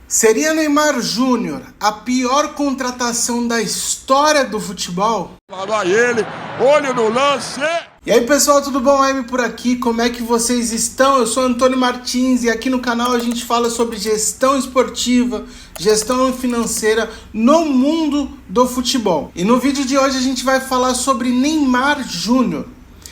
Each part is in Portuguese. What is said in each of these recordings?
Seria Neymar Júnior a pior contratação da história do futebol? Lá vai ele, olho no lance. E aí pessoal, tudo bom? Amy por aqui, como é que vocês estão? Eu sou Antônio Martins e aqui no canal a gente fala sobre gestão esportiva, gestão financeira no mundo do futebol. E no vídeo de hoje a gente vai falar sobre Neymar Júnior.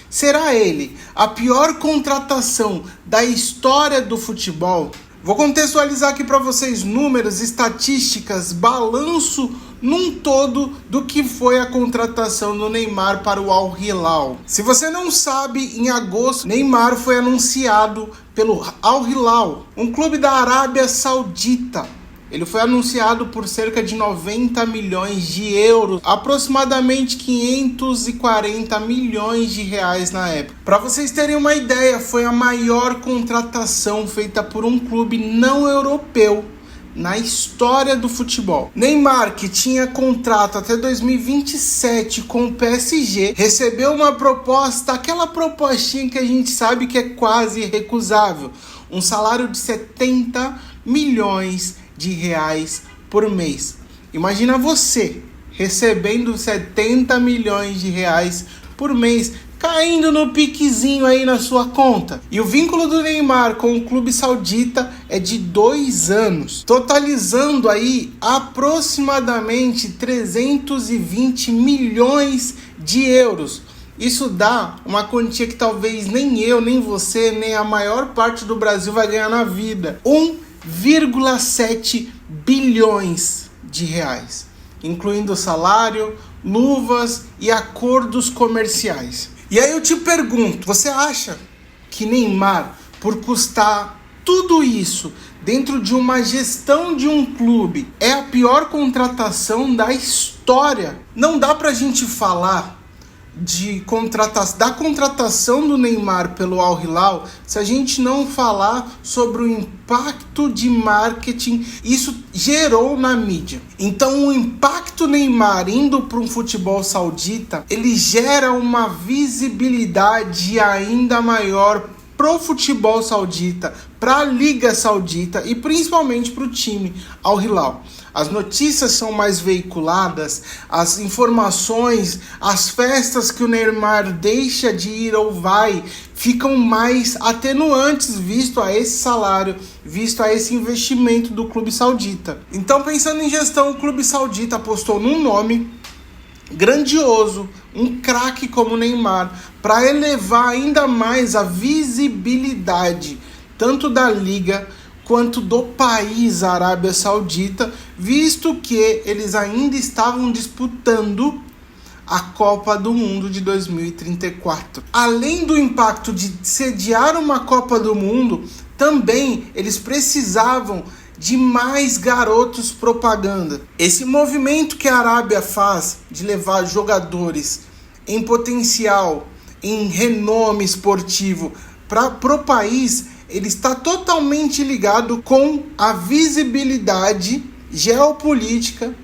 Será ele a pior contratação da história do futebol? Vou contextualizar aqui para vocês números, estatísticas, balanço num todo do que foi a contratação do Neymar para o Al Hilal. Se você não sabe, em agosto, Neymar foi anunciado pelo Al Hilal, um clube da Arábia Saudita. Ele foi anunciado por cerca de 90 milhões de euros, aproximadamente 540 milhões de reais na época. Para vocês terem uma ideia, foi a maior contratação feita por um clube não europeu na história do futebol. Neymar, que tinha contrato até 2027 com o PSG, recebeu uma proposta, aquela propostinha que a gente sabe que é quase irrecusável, um salário de 70 milhões de reais por mês. Imagina você recebendo 70 milhões de reais por mês, caindo no piquezinho aí na sua conta. E o vínculo do Neymar com o clube saudita é de 2 anos, totalizando aí aproximadamente 320 milhões de euros. Isso dá uma quantia que talvez nem eu, nem você, nem a maior parte do Brasil vai ganhar na vida. 1,7 bilhões de reais, incluindo salário, luvas e acordos comerciais. E aí eu te pergunto, você acha que Neymar, por custar tudo isso dentro de uma gestão de um clube, é a pior contratação da história? Não dá pra gente falar da contratação do Neymar pelo Al Hilal se a gente não falar sobre o impacto de marketing isso gerou na mídia. Então o impacto Neymar indo para um futebol saudita, ele gera uma visibilidade ainda maior pro futebol saudita, para a Liga Saudita e principalmente para o time Al Hilal. As notícias são mais veiculadas, as informações, as festas que o Neymar deixa de ir ou vai, ficam mais atenuantes visto a esse salário, visto a esse investimento do clube saudita. Então, pensando em gestão, o clube saudita apostou num nome grandioso, um craque como o Neymar, para elevar ainda mais a visibilidade tanto da liga quanto do país Arábia Saudita, visto que eles ainda estavam disputando a Copa do Mundo de 2034. Além do impacto de sediar uma Copa do Mundo, também eles precisavam de mais garotos propaganda. Esse movimento que a Arábia faz de levar jogadores em potencial, em renome esportivo para o país, ele está totalmente ligado com a visibilidade geopolítica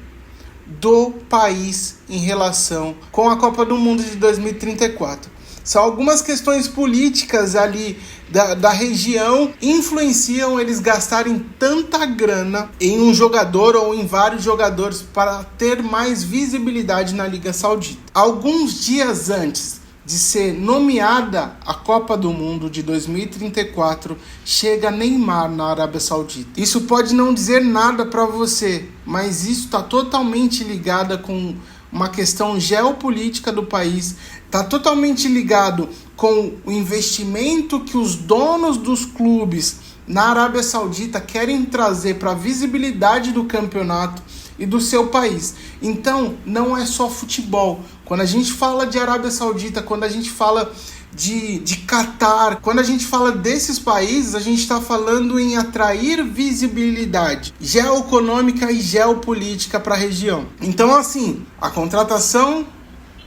do país em relação com a Copa do Mundo de 2034. São algumas questões políticas ali da região influenciam eles gastarem tanta grana em um jogador ou em vários jogadores para ter mais visibilidade na Liga Saudita. Alguns dias antes de ser nomeada a Copa do Mundo de 2034, chega Neymar na Arábia Saudita. Isso pode não dizer nada para você, mas isso está totalmente ligado com uma questão geopolítica do país, está totalmente ligado com o investimento que os donos dos clubes na Arábia Saudita querem trazer para a visibilidade do campeonato e do seu país. Então, não é só futebol. Quando a gente fala de Arábia Saudita, quando a gente fala de Catar, quando a gente fala desses países, a gente está falando em atrair visibilidade geoeconômica e geopolítica para a região. Então, assim, a contratação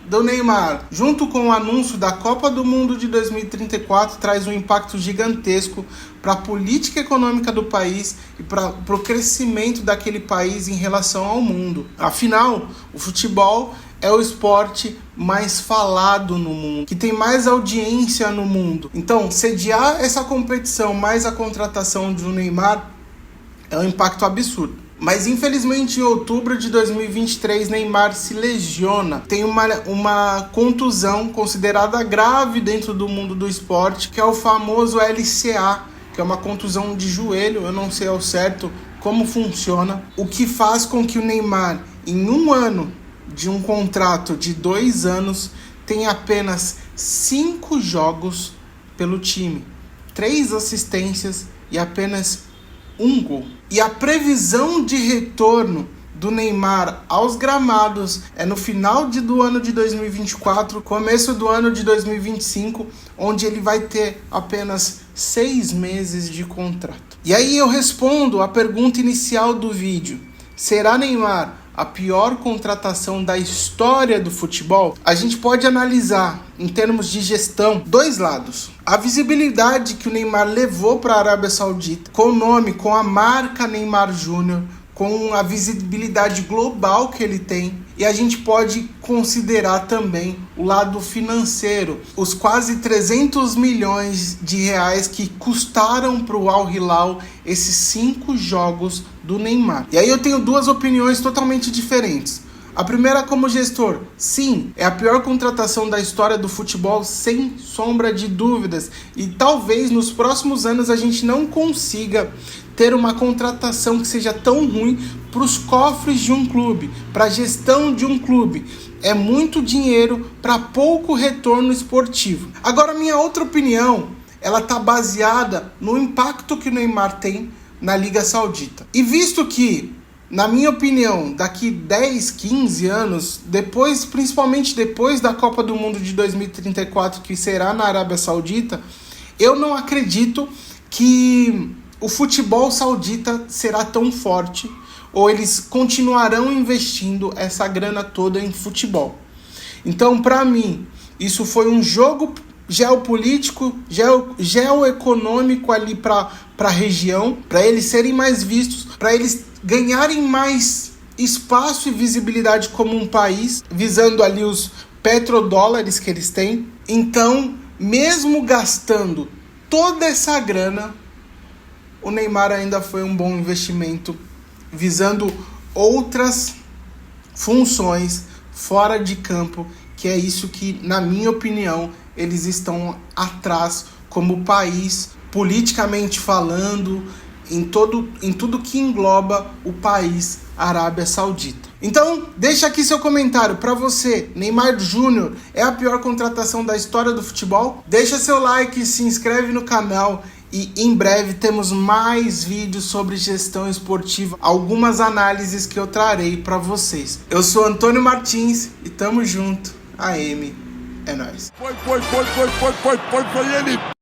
do Neymar, junto com o anúncio da Copa do Mundo de 2034, traz um impacto gigantesco para a política econômica do país e para o crescimento daquele país em relação ao mundo. Afinal, o futebol é o esporte mais falado no mundo, que tem mais audiência no mundo. Então, sediar essa competição mais a contratação de um Neymar É um impacto absurdo. Mas infelizmente em outubro de 2023 Neymar se lesiona, tem uma contusão considerada grave dentro do mundo do esporte, que é o famoso LCA, que é uma contusão de joelho. Eu não sei ao certo como funciona, o que faz com que o Neymar, em um ano de um contrato de 2 anos, tenha apenas 5 jogos pelo time, 3 assistências e apenas 1 gol. E a previsão de retorno do Neymar aos gramados é no final do ano de 2024, começo do ano de 2025, onde ele vai ter apenas 6 meses de contrato. E aí eu respondo a pergunta inicial do vídeo: será Neymar a pior contratação da história do futebol? A gente pode analisar, em termos de gestão, 2 lados. A visibilidade que o Neymar levou para a Arábia Saudita, com o nome, com a marca Neymar Júnior, com a visibilidade global que ele tem. E a gente pode considerar também o lado financeiro, os quase 300 milhões de reais que custaram para o Al Hilal esses 5 jogos do Neymar. E aí eu tenho 2 opiniões totalmente diferentes. A primeira, como gestor, sim, é a pior contratação da história do futebol, sem sombra de dúvidas. E talvez nos próximos anos a gente não consiga ter uma contratação que seja tão ruim para os cofres de um clube, para a gestão de um clube. É muito dinheiro para pouco retorno esportivo. Agora, minha outra opinião, ela está baseada no impacto que o Neymar tem na Liga Saudita. E visto que, na minha opinião, daqui 10, 15 anos, principalmente depois da Copa do Mundo de 2034, que será na Arábia Saudita, eu não acredito que o futebol saudita será tão forte, ou eles continuarão investindo essa grana toda em futebol. Então, para mim, isso foi um jogo geopolítico, geoeconômico ali para a região, para eles serem mais vistos, para eles ganharem mais espaço e visibilidade como um país, visando ali os petrodólares que eles têm. Então, mesmo gastando toda essa grana, o Neymar ainda foi um bom investimento, visando outras funções fora de campo, que é isso que, na minha opinião, eles estão atrás como país, politicamente falando, em tudo que engloba o país Arábia Saudita. Então, deixa aqui seu comentário. Para você, Neymar Júnior é a pior contratação da história do futebol? Deixa seu like, se inscreve no canal e em breve temos mais vídeos sobre gestão esportiva, algumas análises que eu trarei para vocês. Eu sou Antônio Martins e tamo junto. AM é nóis. Foi ele.